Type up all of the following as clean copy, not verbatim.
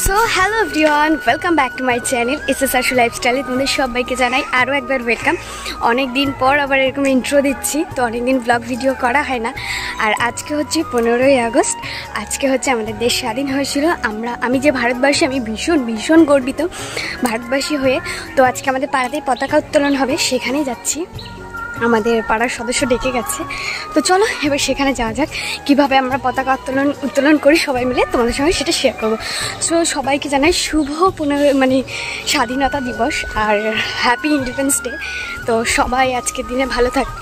So hello everyone, welcome back to my channel SS আশু লাইফস্টাইলে তোমাদের সবাইকে জানাই আরও একবার ওয়েলকাম। অনেক দিন পর আবার এরকম ইন্ট্রো দিচ্ছি, তো অনেক দিন ব্লগ ভিডিও করা হয় না। আর আজকে হচ্ছে 15ই আগস্ট, আজকে হচ্ছে আমাদের দেশ স্বাধীন হয়েছিল। আমি যে ভারতবাসী, আমি ভীষণ গর্বিত ভারতবাসী হয়ে। তো আজকে আমাদের পাড়াতেই পতাকা উত্তোলন হবে, সেখানেই যাচ্ছি। আমাদের পাড়ার সদস্য ডেকে গেছে, তো চলো এবার সেখানে যাওয়া যাক। কীভাবে আমরা পতাকা উত্তোলন করি সবাই মিলে তোমাদের সঙ্গে সেটা শেয়ার করবো। সো সবাইকে জানাই শুভ স্বাধীনতা দিবস আর হ্যাপি ইন্ডিপেন্ডেন্স ডে। তো সবাই আজকের দিনে ভালো থাকবে,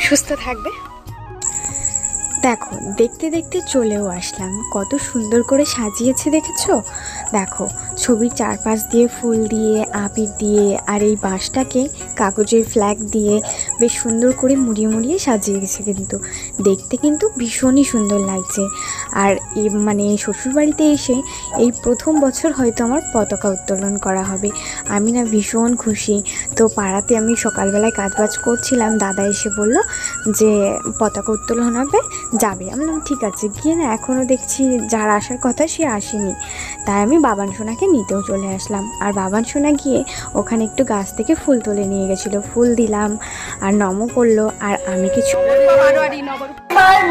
সুস্থ থাকবে। দেখো, দেখতে দেখতে চলেও আসলাম। কত সুন্দর করে সাজিয়েছে দেখেছো? দেখো, ছবির চারপাশ দিয়ে ফুল দিয়ে, আবির দিয়ে, আর এই বাঁশটাকে কাগজের ফ্ল্যাগ দিয়ে বেশ সুন্দর করে মুড়িয়ে সাজিয়ে গেছে। দেখতে ভীষণই সুন্দর লাগছে। আর শ্বশুরবাড়িতে এসে এই প্রথম বছর হয়তো আমার পতাকা উত্তোলন করা হবে। আমি না ভীষণ খুশি। তো পাড়াতে আমি সকালবেলায় কাজবাজ করছিলাম, দাদা এসে বলল যে পতাকা উত্তোলন হবে, যাবে। আমি বললাম ঠিক আছে। গিয়ে না এখনও দেখছি যার আসার কথা সে আসেনি, তাই আমি বাবান সোনাকে নিতেও চলে আসলাম। আর বাবান সোনা গিয়ে ওখানে একটু গাছ থেকে ফুল তুলে নিয়ে গেছিলো, ফুল দিলাম আর নমও করলো। আর আমি কিছু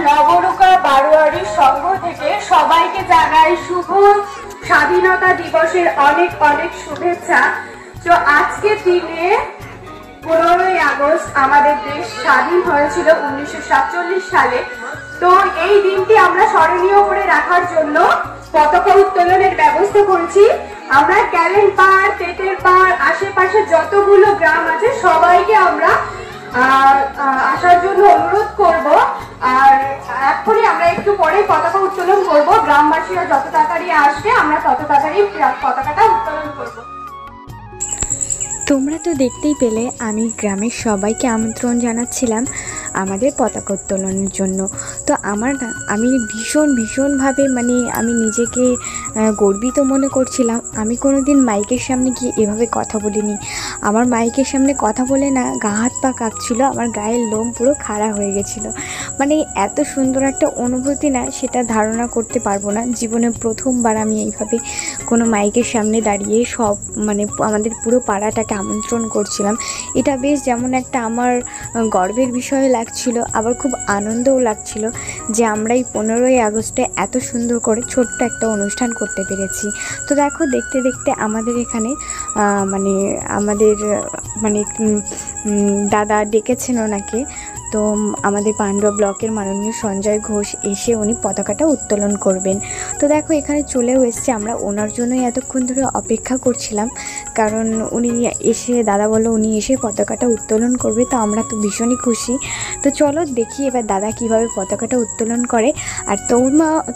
নবরূপা বারোয়ারি সংঘ থেকে সবাইকে জানাই শুভ স্বাধীনতা দিবসের অনেক অনেক শুভেচ্ছা। তো আজকের দিনে 15ই আগস্ট আমাদের দেশ স্বাধীন হয়েছিল 1947 সালে। তো এই দিনটি আমরা স্মরণীয় করে রাখার জন্য পতাকা উত্তোলনের ব্যবস্থা করেছি। আমরা ক্যালেন পাড়, তেতের পাড়, আশেপাশে যতগুলো গ্রাম আছে সবাইকে আমরা আসার জন্য অনুরোধ করব। আর এখনই আমরা একটু পরে পতাকা উত্তোলন করব। গ্রামবাসীরা যত তাড়াতাড়ি আসবে আমরা তত তাড়াতাড়ি পতাকাটা উত্তোলন করব। তোমরা তো দেখতেই পেলে আমি গ্রামের সবাইকে আমন্ত্রণ জানাচ্ছিলাম আমাদের পতাকা উত্তোলনের জন্য। তো আমি ভীষণভাবে আমি নিজেকে গর্বিত মনে করছিলাম। আমি কোনোদিন মাইকের সামনে গিয়ে এভাবে কথা বলিনি। আমার মাইকের সামনে কথা বলে না গা হাত পা কাঁপছিল, আমার গায়ের লোম পুরো খাড়া হয়ে গেছিলো। এত সুন্দর একটা অনুভূতি না, সেটা ধারণা করতে পারবো না। জীবনে প্রথমবার আমি এইভাবে কোনো মাইকের সামনে দাঁড়িয়ে আমাদের পুরো পাড়াটাকে আমন্ত্রণ করছিলাম। এটা বেশ যেমন একটা আমার গর্বের বিষয় লাগছিল, আবার খুব আনন্দও লাগছিল যে আমরা এই 15ই আগস্টে এত সুন্দর করে ছোট্ট একটা অনুষ্ঠান করতে পেরেছি। তো দেখো, দেখতে দেখতে আমাদের এখানে আমাদের দাদা ডেকেছেন ওনাকে। তো আমাদের পান্ডুয়া ব্লকের মাননীয় সঞ্জয় ঘোষ এসে উনি পতাকাটা উত্তোলন করবেন। তো দেখো, এখানে চলেও এসছে। আমরা ওনার জন্যই এতক্ষণ ধরে অপেক্ষা করছিলাম, কারণ উনি এসে, দাদা বললো উনি এসে পতাকাটা উত্তোলন করবে। তো আমরা তো ভীষণই খুশি। তো চলো দেখি এবার দাদা কিভাবে পতাকাটা উত্তোলন করে। আর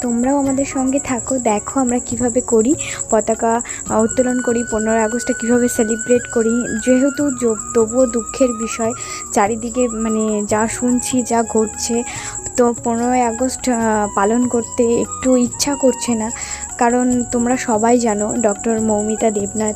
তোমরাও আমাদের সঙ্গে থাকো, দেখো আমরা কিভাবে করি, পতাকা উত্তোলন করি, 15ই আগস্টটা কীভাবে সেলিব্রেট করি। যেহেতু তবুও দুঃখের বিষয়, চারিদিকে যা শুনছি, যা ঘটছে, তো 15ই আগস্ট পালন করতে একটু ইচ্ছা করছে না। কারণ তোমরা সবাই জানো ডক্টর মৌমিতা দেবনাথ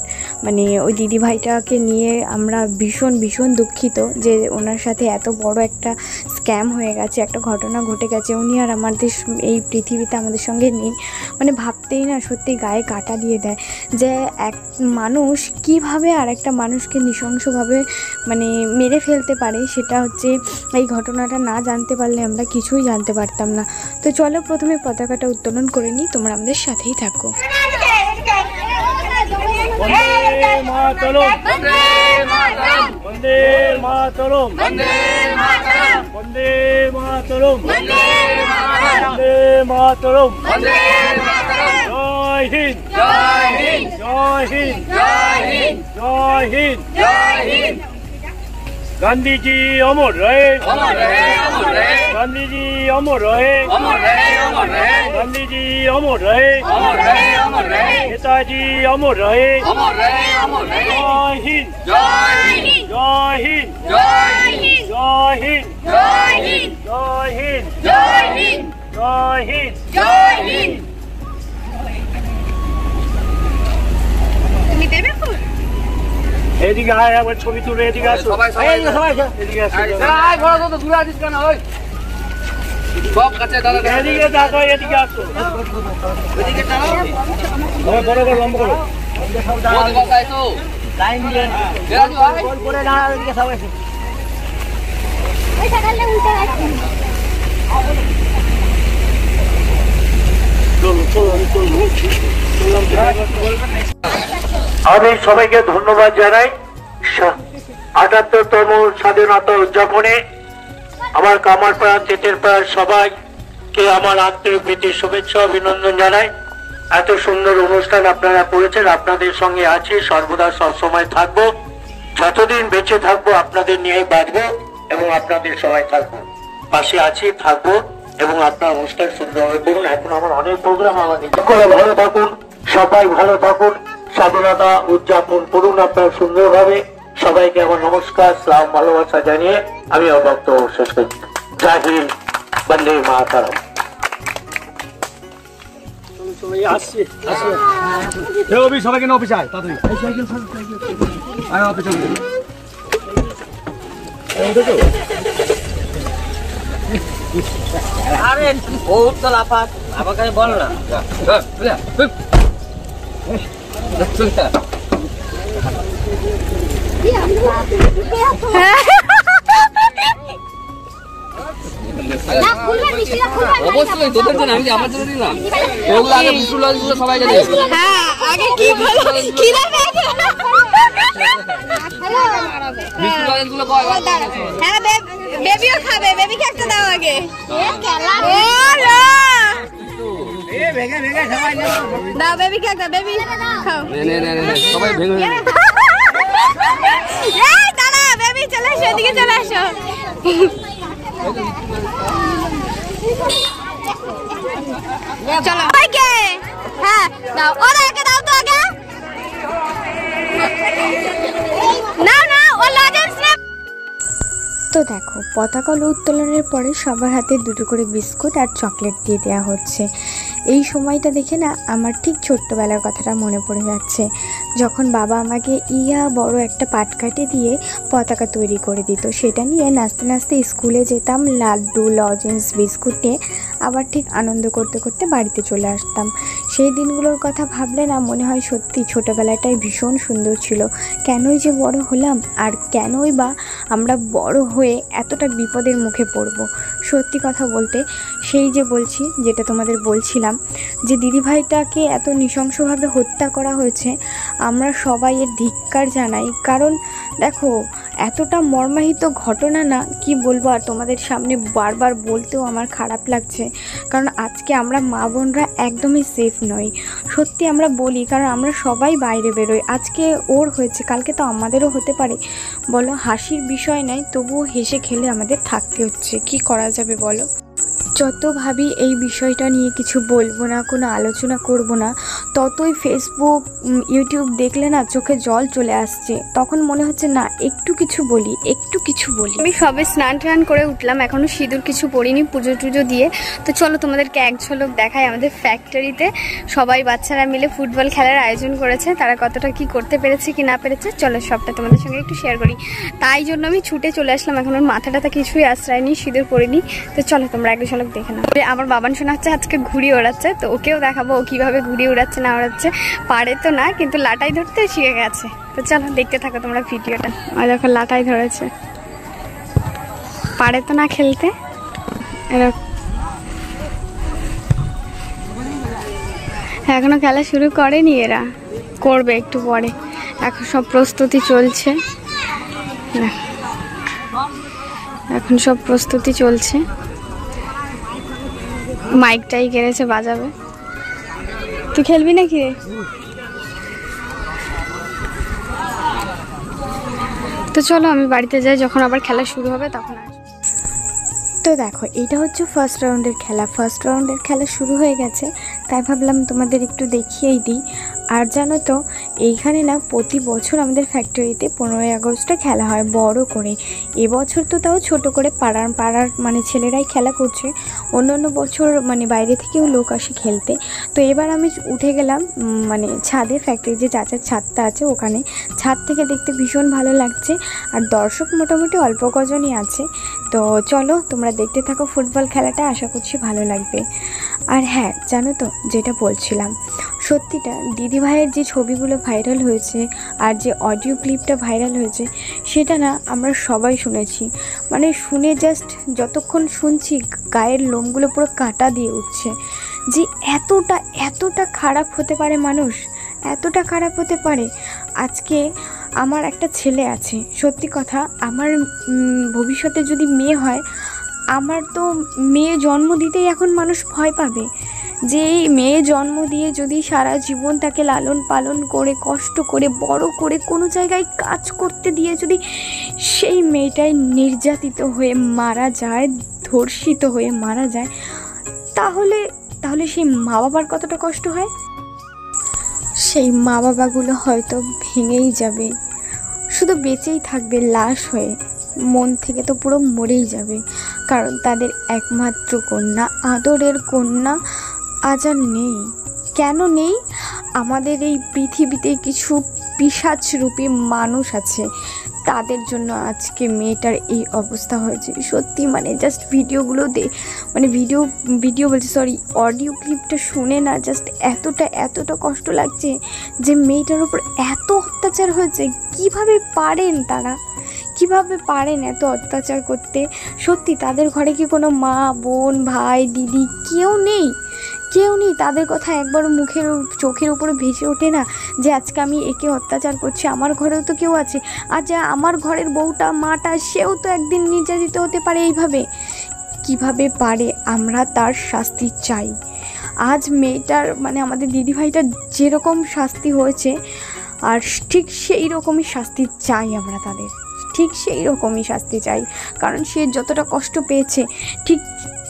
ওই দিদিভাইটাকে নিয়ে আমরা ভীষণ দুঃখিত যে ওনার সাথে এত বড় একটা স্ক্যাম হয়ে গেছে, একটা ঘটনা ঘটে গেছে। উনি আর আমাদের এই পৃথিবীতে আমাদের সঙ্গে নেই। ভাবতেই না সত্যি গায়ে কাঁটা দিয়ে দেয় যে এক মানুষ কীভাবে আর একটা মানুষকে নৃশংসভাবে মেরে ফেলতে পারে। সেটা হচ্ছে এই ঘটনাটা না জানতে পারলে আমরা কিছুই জানতে পারতাম না। তো চলো প্রথমে পতাকাটা উত্তোলন করে নিই, তোমরা আমাদের সাথেই থাকো। জয় হিন্দ, জয় হিন্দ, জয় হিন্দ, জয় হিন্দ, জয় হিন্দ, জয় হিন্দ। गांधी जी अमर रहे, अमर रहे, अमर रहे। गांधी जी अमर रहे, अमर रहे, अमर रहे। गांधी जी अमर रहे, अमर रहे, अमर रहे। नेताजी अमर रहे, अमर रहे, अमर रहे। जय हिंद, जय हिंद, जय हिंद, जय हिंद, जय हिंद, जय हिंद, जय हिंद, जय हिंद, जय हिंद, जय हिंद। তুমি দেবে ফুল? এদিকে আয়, একবার ছবি তুলে এদিকে আসো। সবাই এদিকে আসো। এদিকে দেখো, এদিকে আসো। বড় করো, লম্বা করো। লাইন দিয়ে গোল করে দাঁড়াও, এদিকে সবাই এসে। আমি সবাইকে ধন্যবাদ জানাই ৭৮তম স্বাধীনতা উদযাপনে আমার কামারপাড়া তেতেরপাড়ার সবাইকে আমার আন্তরিক প্রীতি শুভেচ্ছা অভিনন্দন জানাই। এত সুন্দর অনুষ্ঠান আপনারা করেছেন, আপনাদের সঙ্গে আছি, সর্বদা সবসময় থাকবো, যতদিন বেঁচে থাকবো আপনাদের নিয়ে বাঁচবো এবং আপনাদের সবাই থাকবো, পাশে আছি, থাকবো এবং আপনার অনুষ্ঠান সুন্দরভাবে করুন। এখন আমার অনেক প্রোগ্রাম, আমাদের ভালো থাকুন, সবাই ভালো থাকুন, স্বাধীনতা উদযাপন করুন আপনারা সুন্দরভাবে। সবাইকে আমার নমস্কার, সালাম, ভালোবাসা জানিয়ে আমি আমার বক্তব্য শেষ করছি। জয় হিন্দ, বন্দে মাতরম। সবাইকে অফিস আয় তাড়াতাড়ি। আরে বহুত তো লাফাত আমার কাছে বল না। অবশ্যই তোদের জন্য, আমি আমার জন্য দিলাম ওগুলো আগে বিস্কুট গুলো সবাইকে দে। হ্যাঁ আগে কি বলো কি লাগবে বিস্কুট গুলো কয় হ্যাঁ বেবিও খাবে, বেবিকে একটা দাও আগে। দাও বেবিকে একটা, বেবি খাও। সবাই ভেঙে দাঁড়া বেবি চলে আসো, এদিকে চলে আসো। চলো ভাইকে, হ্যাঁ দাও, ওদেরকে দাও তো আগে। না না ও লজেন্স না। তো দেখো পতাকা উত্তোলনের পরে সবার হাতে দুটো করে বিস্কুট আর চকলেট দিয়ে দেওয়া হচ্ছে। এই সময়টা দেখে না আমার ঠিক ছোট্টবেলার কথাটা মনে পড়ে যাচ্ছে, যখন বাবা আমাকে বড় একটা পাটকাঠি দিয়ে পতাকা তৈরি করে দিত, সেটা নিয়ে নাচতে নাচতে স্কুলে যেতাম, লাড্ডু লজেন্স বিস্কুট নিয়ে আবার ঠিক আনন্দ করতে করতে বাড়িতে চলে আসতাম। সেই দিনগুলোর কথা ভাবলে না মনে হয় সত্যি ছোটোবেলাটাই ভীষণ সুন্দর ছিল। কেনই যে বড় হলাম, আর কেনই বা আমরা বড় হয়ে এতটা বিপদের মুখে পড়ব। সত্যি কথা বলতে সেই যে বলছি, যেটা তোমাদের বলছিলাম, যে দিদিভাইটাকে এত নৃশংসভাবে হত্যা করা হয়েছে, আমরা সবাই এর ধিক্কার জানাই। কারণ দেখো এতটা মর্মাহিত ঘটনা না, কি বলবো আর তোমাদের সামনে বারবার বলতেও আমার খারাপ লাগছে। কারণ আজকে আমরা মা বোনরা একদমই সেফ নই, সত্যি আমরা বলি, কারণ আমরা সবাই বাইরে বেরোই। আজকে ওর হয়েছে, কালকে তো আমাদেরও হতে পারে। বলো হাসির বিষয় নয়, তবুও হেসে খেলে আমাদের থাকতে হচ্ছে, কি করা যাবে বলো। যত ভাবি এই বিষয়টা নিয়ে কিছু বলবো না, কোনো আলোচনা করব না, ততই ফেসবুক ইউটিউব দেখলে না চোখে জল চলে আসছে। তখন মনে হচ্ছে না একটু কিছু বলি। আমি সবে স্নান টান করে উঠলাম, এখনো সিঁদুর কিছু পরিনি, পুজো টুজো দিয়ে। তো চলো তোমাদেরকে এক ঝলক দেখাই। আমাদের ফ্যাক্টরিতে সবাই বাচ্চারা মিলে ফুটবল খেলার আয়োজন করেছে, তারা কতটা কি করতে পেরেছে কি না পেরেছে চলো সবটা তোমাদের সঙ্গে একটু শেয়ার করি। তাই জন্য আমি ছুটে চলে আসলাম, এখন ওর মাথাটাতে কিছুই আশ্রয় নি, সিঁদুর পরিনি। তো চলো তোমরা এক ঝলক দেখে নাও। আমার বাবান শোনা হচ্ছে আজকে ঘুড়ি ওড়াচ্ছে, তো ওকেও দেখাবো ও কিভাবে ঘুড়ি উড়াচ্ছে না ওড়াচ্ছে। পারে তো না, কিন্তু লাটাই ধরতে শিখে গেছে। তো চলো দেখতে থাকো তোমরা ভিডিওটা। আর যখন লাটাই ধরেছে, পারে তো না খেলতে, এখনো খেলা শুরু করেনি, এরা করবে একটু পরে। এখন সব প্রস্তুতি চলছে, মাইকটাই কেড়েছে, বাজাবে। তুই খেলবি নাকি রে? তো চলো আমি বাড়িতে যাই, যখন আবার খেলা শুরু হবে তখন আসবো। তো দেখো এটা হচ্ছে ফার্স্ট রাউন্ডের খেলা শুরু হয়ে গেছে, তাই ভাবলাম তোমাদের একটু দেখিয়েই দিই। আর জানো তো এইখানে না প্রতি বছর আমাদের ফ্যাক্টরিতে 15ই আগস্টে খেলা হয় বড় করে। এবছর তো তাও ছোট করে পাড়ার মানে ছেলেরাই খেলা করছে, অন্য বছর মানে বাইরে থেকেও লোক আসে খেলতে। তো এবার আমি উঠে গেলাম মানে ছাদে, ফ্যাক্টরি যে চাচার ছাদটা আছে ওখানে। ছাদ থেকে দেখতে ভীষণ ভালো লাগছে, আর দর্শক মোটামুটি অল্প কজনই আছে। তো চলো তোমরা দেখতে থাকো ফুটবল খেলাটা, আশা করছি ভালো লাগবে। আর হ্যাঁ জানো তো যেটা বলছিলাম, সত্যিটা দিদিভাইয়ের যে ছবিগুলো ভাইরাল হয়েছে আর যে অডিও ক্লিপটা ভাইরাল হয়েছে সেটা না আমরা সবাই শুনেছি, মানে শুনে জাস্ট যতক্ষণ শুনছি গায়ের লোমগুলো পুরো কাঁটা দিয়ে উঠছে যে এতটা খারাপ হতে পারে মানুষ, এতটা খারাপ হতে পারে। আজকে আমার একটা ছেলে আছে, সত্যি কথা আমার ভবিষ্যতে যদি মেয়ে হয়, আমার তো মেয়ে জন্ম দিতেই এখন মানুষ ভয় পাবে যে এই মেয়ে জন্ম দিয়ে যদি সারা জীবন তাকে লালন পালন করে কষ্ট করে বড় করে কোনো জায়গায় কাজ করতে দিয়ে যদি সেই মেয়েটাই নির্যাতিত হয়ে মারা যায়, ধর্ষিত হয়ে মারা যায়, তাহলে সেই মা বাবার কতটা কষ্ট হয়। সেই মা বাবাগুলো হয়তো ভেঙেই যাবে, শুধু বেঁচেই থাকবে লাশ হয়ে, মন থেকে তো পুরো মরেই যাবে। কারণ তাদের একমাত্র কন্যা, আদরের কন্যা আজ আর নেই। কেন নেই? আমাদের এই পৃথিবীতে কিছু পিশাচরূপী মানুষ আছে, তাদের জন্য আজকে মেয়েটার এই অবস্থা হয়েছে। সত্যি মানে জাস্ট ভিডিওগুলো মানে ভিডিও বলছি সরি অডিও ক্লিপটা শুনে না জাস্ট এতটা কষ্ট লাগছে যে মেয়েটার উপর এত অত্যাচার হয়েছে। কিভাবে পারেন তারা, কিভাবে পারেন এত অত্যাচার করতে? সত্যি তাদের ঘরে কি কোনো মা বোন ভাই দিদি কেউ নেই? তাদের কথা একবার চোখের উপরে ভেসে ওঠে না যে আজকে আমি একে অত্যাচার করছি, আমার ঘরেও তো কেউ আছে, আর যা আমার ঘরের বউটা মাটা সেও তো একদিন নির্যাতিত হতে পারে এইভাবে। কিভাবে পারে? আমরা তার শাস্তি চাই। আজ মেয়েটার মানে আমাদের দিদিভাইটার যেরকম শাস্তি হয়েছে আর ঠিক সেই রকমই শাস্তি চাই আমরা তাদের, ঠিক সেই রকমই শাস্তি চাই। কারণ সে যতটা কষ্ট পেয়েছে ঠিক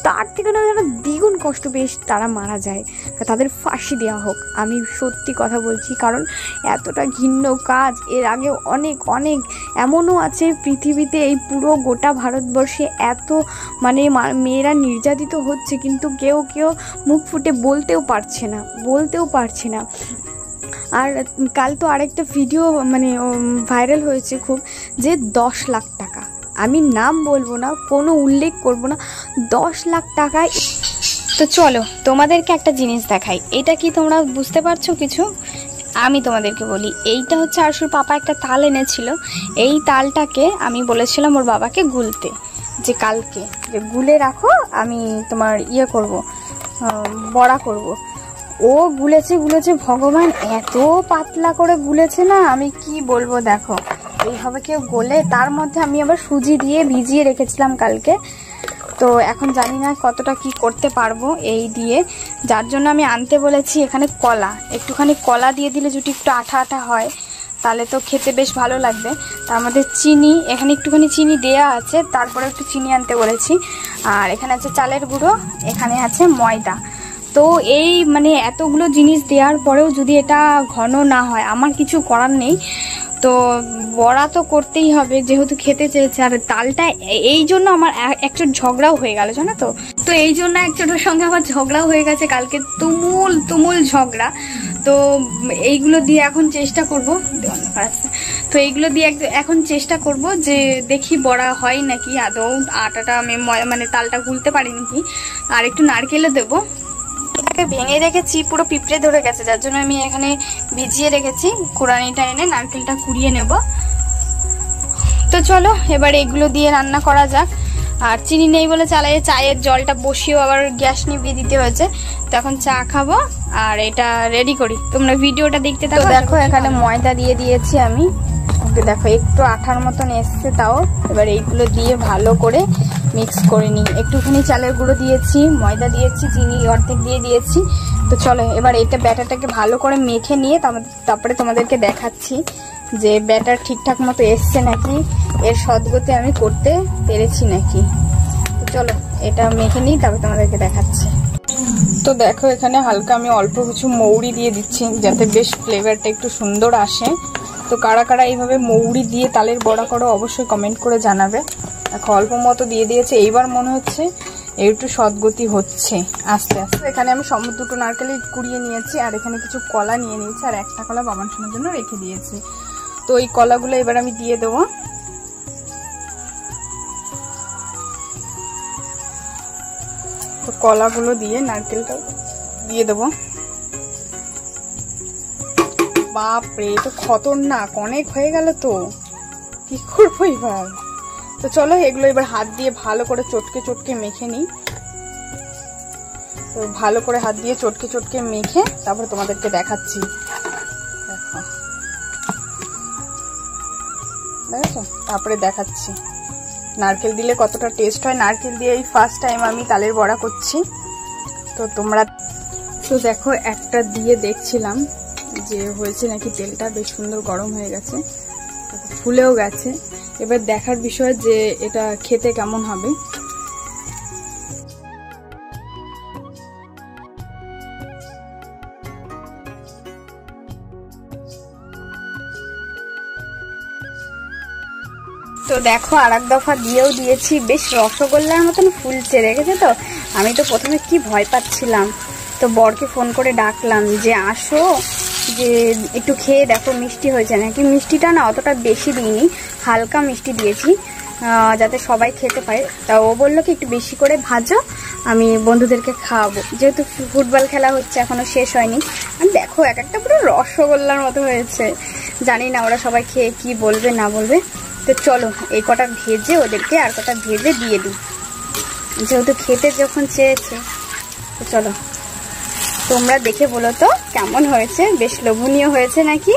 তার থেকে না যেন দ্বিগুণ কষ্ট পেয়ে তারা মারা যায়, তাদের ফাঁসি দেওয়া হোক। আমি সত্যি কথা বলছি, কারণ এতটা ঘৃণ্য কাজ এর আগে অনেক এমনও আছে পৃথিবীতে, এই পুরো গোটা ভারতবর্ষে এত মানে মেয়েরা নির্যাতিত হচ্ছে কিন্তু কেউ মুখ ফুটে বলতেও পারছে না। আর কাল তো আরেকটা ভিডিও মানে ভাইরাল হয়েছে খুব, যে 10 লাখ টাকা, আমি নাম বলবো না, কোনো উল্লেখ করব না, 10 লাখ টাকায়। তো চলো তোমাদেরকে একটা জিনিস দেখাই, এটা কি তোমরা বুঝতে পারছো কিছু? আমি তোমাদেরকে বলি, এইটা হচ্ছে আরশুর পাপা একটা তাল এনেছিল, এই তালটাকে আমি বলেছিলাম ওর বাবাকে গুলতে, যে কালকে যে গুলে রাখো আমি তোমার করব, বড়া করব। ও গুলেছে ভগবান, এত পাতলা করে গুলেছে না আমি কি বলবো। দেখো এইভাবে কেউ গোলে, তার মধ্যে আমি আবার সুজি দিয়ে ভিজিয়ে রেখেছিলাম কালকে। তো এখন জানি না কতটা কি করতে পারবো এই দিয়ে, যার জন্য আমি আনতে বলেছি এখানে কলা, একটুখানি কলা দিয়ে দিলে যদি একটু আঠা হয় তাহলে তো খেতে বেশ ভালো লাগবে। তার মধ্যে চিনি, এখানে একটুখানি চিনি দেয়া আছে, তারপরে একটু চিনি আনতে বলেছি। আর এখানে আছে চালের গুঁড়ো, এখানে আছে ময়দা। তো এই মানে এতগুলো জিনিস দেওয়ার পরেও যদি এটা ঘন না হয়, আমার কিছু করার নেই, তো বড়া তো করতেই হবে যেহেতু খেতে চেয়েছে। আর তালটা এই জন্য আমার একটা ঝগড়াও হয়ে গেল জানো তো এই জন্য একজনের সঙ্গে আমার ঝগড়াও হয়ে গেছে কালকে, তুমুল ঝগড়া। তো এইগুলো দিয়ে এখন চেষ্টা করব, তো এইগুলো দিয়ে এখন চেষ্টা করব যে দেখি বড়া হয় নাকি আদৌ, আটাটা আমি মানে তালটা গুলতে পারি নাকি। আর একটু নারকেলও দেবো, ভেঙে রেখেছি, পুরো পিঁপড়ে ধরে গেছে, যার জন্য আমি এখানে ভিজিয়ে রেখেছি। কুড়ানিটা এনে নারকেলটা কুড়িয়ে নেব। তো চলো এবার এগুলো দিয়ে রান্না করা যাক। আর চিনি নেই বলে চায়ের জলটা বসিয়েও আবার গ্যাস নিভিয়ে দিতে হয়েছে। তো এখন চা খাবো আর এটা রেডি করি, তোমরা ভিডিওটা দেখতে থাকো। দেখো এখানে ময়দা দিয়ে দিয়েছি আমি, দেখো একটু আঠার মতন এসছে তাও। এবার এইগুলো দিয়ে ভালো করে মিক্স করে নিই। একটুখানি চালের গুঁড়ো দিয়েছি, ময়দা দিয়েছি, চিনি অর্ধেক দিয়ে দিয়েছি। তো চলো এবার এটা ব্যাটারটাকে ভালো করে মেখে নিয়ে তারপরে তোমাদেরকে দেখাচ্ছি যে ব্যাটার ঠিকঠাক মতো এসছে নাকি, এর সদ্গতি আমি করতে পেরেছি নাকি। তো চলো এটা মেখে নিই, তারপর তোমাদেরকে দেখাচ্ছি। তো দেখো এখানে হালকা আমি অল্প কিছু মৌরি দিয়ে দিচ্ছি যাতে বেশ ফ্লেভারটা একটু সুন্দর আসে। তো কারা কারা এইভাবে মৌরি দিয়ে তালের বড়া করো অবশ্যই কমেন্ট করে জানাবে। দেখো অল্প মতো দিয়ে দিয়েছে, এইবার মনে হচ্ছে একটু সদ্গতি হচ্ছে আস্তে আস্তে। এখানে আমি দুটো নারকেলই কুড়িয়ে নিয়েছি, আর এখানে কিছু কলা নিয়ে নিয়েছি, আর একটা কলা বাবান সোনার জন্য রেখে দিয়েছি। তো এই কলাগুলো এবার আমি দিয়ে দেবো। তো কলাগুলো দিয়ে নারকেলটা দিয়ে দেবো। বাপরে, তো খতরনাক, অনেক হয়ে গেল তো, কি করবো এবার। তো চলো এগুলো এবার হাত দিয়ে ভালো করে চটকে চটকে মেখে নিই। তো ভালো করে হাত দিয়ে চটকে চটকে মেখে তারপরে তোমাদেরকে দেখাচ্ছি। দেখো, দেখো, তারপরে দেখাচ্ছি নারকেল দিলে কতটা টেস্ট হয়। নারকেল দিয়ে এই ফার্স্ট টাইম আমি তালের বড়া করছি। তো তোমরা তো দেখো, একটা দিয়ে দেখছিলাম যে হয়েছে নাকি, তেলটা বেশ সুন্দর গরম হয়ে গেছে, ফুলেও গেছে। এবার দেখার বিষয় যে এটা খেতে কেমন হবে। তো দেখো, আর এক দফা দিয়েও দিয়েছি, বেশ রসগোল্লার মতন ফুলছে, রেখেছে। তো আমি তো প্রথমে কি ভয় পাচ্ছিলাম, তো বরকে ফোন করে ডাকলাম যে আসো, যে একটু খেয়ে দেখো মিষ্টি হয়েছে নাকি। মিষ্টিটা না অতটা বেশি দিইনি, হালকা মিষ্টি দিয়েছি যাতে সবাই খেতে পারে। তা ও বললো কি একটু বেশি করে ভাজো, আমি বন্ধুদেরকে খাওয়াবো, যেহেতু ফুটবল খেলা হচ্ছে এখনো শেষ হয়নি। আর দেখো এক একটা পুরো রসগোল্লার মতো হয়েছে, জানি না ওরা সবাই খেয়ে কি বলবে না বলবে। তো চলো এই কটা ভেজে ওদেরকে আর কটা ভেজে দিয়ে দিই, যেহেতু খেতে যখন চেয়েছে। তো চলো তোমরা দেখে বলো তো কেমন হয়েছে, বেশ লোভনীয় হয়েছে নাকি,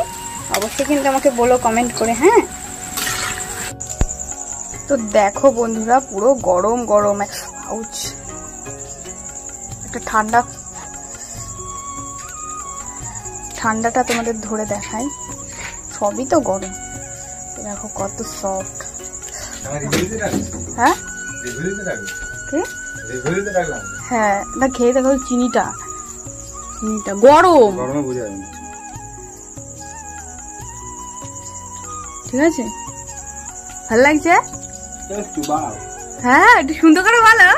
অবশ্যই কিন্তু আমাকে বলো কমেন্ট করে। হ্যাঁ, তো দেখো বন্ধুরা, পুরো গরম গরম একটা ঠান্ডাটা তোমাদের ধরে দেখাই, সবই তো গরম। দেখো কত সফট। হ্যাঁ, হ্যাঁ, না খেয়ে দেখো চিনিটা গরম, ঠিক আছে, ভালো লাগছে। হ্যাঁ, একটু সুন্দর করে ভালো,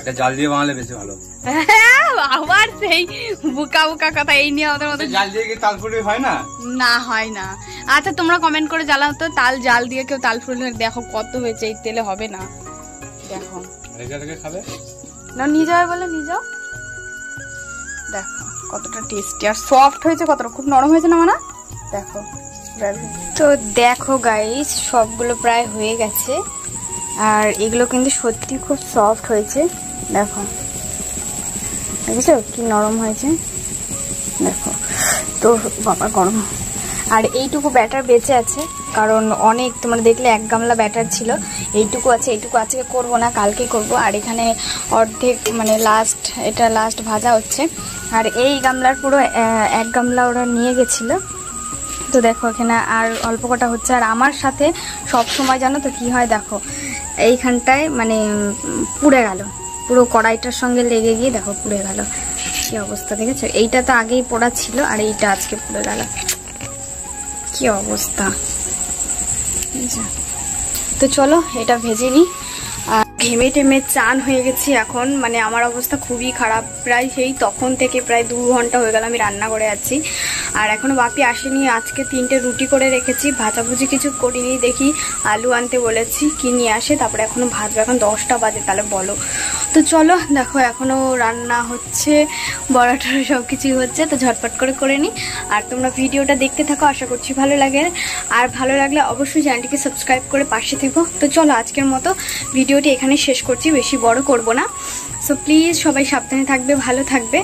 একটা জাল দিয়ে বানালে বেশি ভালো। আবার সেই বুকা বুকা কথা, এই নিয়ে আমাদের মধ্যে। জাল দিয়ে কি তাল ফুলবি হয় না? না, হয় না। আচ্ছা তোমরা কমেন্ট করে জানাও তো, তাল জাল দিয়ে কেউ তাল ফুল দেখো কত হয়েছে, এই তেলে হবে না। দেখো খাবে না, নিয়ে যাবে বলে নিয়ে যাও। দেখো কতটা টেস্টি আর সফট হয়েছে, কতটা খুব নরম হয়েছে না মানে। দেখো, তো দেখো গাইস, সবগুলো প্রায় হয়ে গেছে, আর এগুলো কিন্তু সত্যি খুব সফট হয়েছে। দেখো, দেখেছো কি নরম হয়েছে, দেখো। তো বাবা গরম। আর এইটুকু ব্যাটার বেঁচে আছে, কারণ অনেক তোমরা দেখলে 1 গামলা ব্যাটার ছিল, এইটুকু আছে। এইটুকু আজকে করবো না, কালকে করব। আর এখানে অর্ধেক মানে লাস্ট, এটা লাস্ট ভাজা হচ্ছে। আর এই গামলার পুরো 1 গামলা ওরা নিয়ে গেছিলো। তো দেখো এখানে আর অল্প কটা হচ্ছে। আর আমার সাথে সব সময় জানো তো কি হয়, দেখো এইখানটায় মানে পুড়ে গেল, পুরো কড়াইটার সঙ্গে লেগে গিয়ে দেখো পুড়ে গেল, কি অবস্থা দেখেছো। এইটা তো আগেই পোড়া ছিল, আর এইটা আজকে পুড়ে গেল, কি অবস্থা। তো চলো এটা ভেজে নিই। আর ঘেমে টেমে চান হয়ে গেছি এখন, মানে আমার অবস্থা খুবই খারাপ। প্রায় সেই তখন থেকে প্রায় 2 ঘন্টা হয়ে গেল আমি রান্না করে আছি, আর এখনো বাপি আসেনি। আজকে 3টে রুটি করে রেখেছি, ভাজাভুজি কিছু করিনি। দেখি আলু আনতে বলেছি, কি নিয়ে আসে, তারপরে এখনো ভাজবো। এখন 10টা বাজে, তাহলে বলো। তো চলো দেখো, এখনো রান্না হচ্ছে, বড়াটা সব কিছুই হচ্ছে, তো ঝটপট করে নিই। আর তোমরা ভিডিওটা দেখতে থাকো, আশা করছি ভালো লাগে। আর ভালো লাগলে অবশ্যই চ্যানেলটিকে সাবস্ক্রাইব করে পাশে থেকো। তো চলো আজকের মতো ভিডিওটি এখানে শেষ করছি, বেশি বড় করব না। সো প্লিজ সবাই সাবধানে থাকবে, ভালো থাকবে।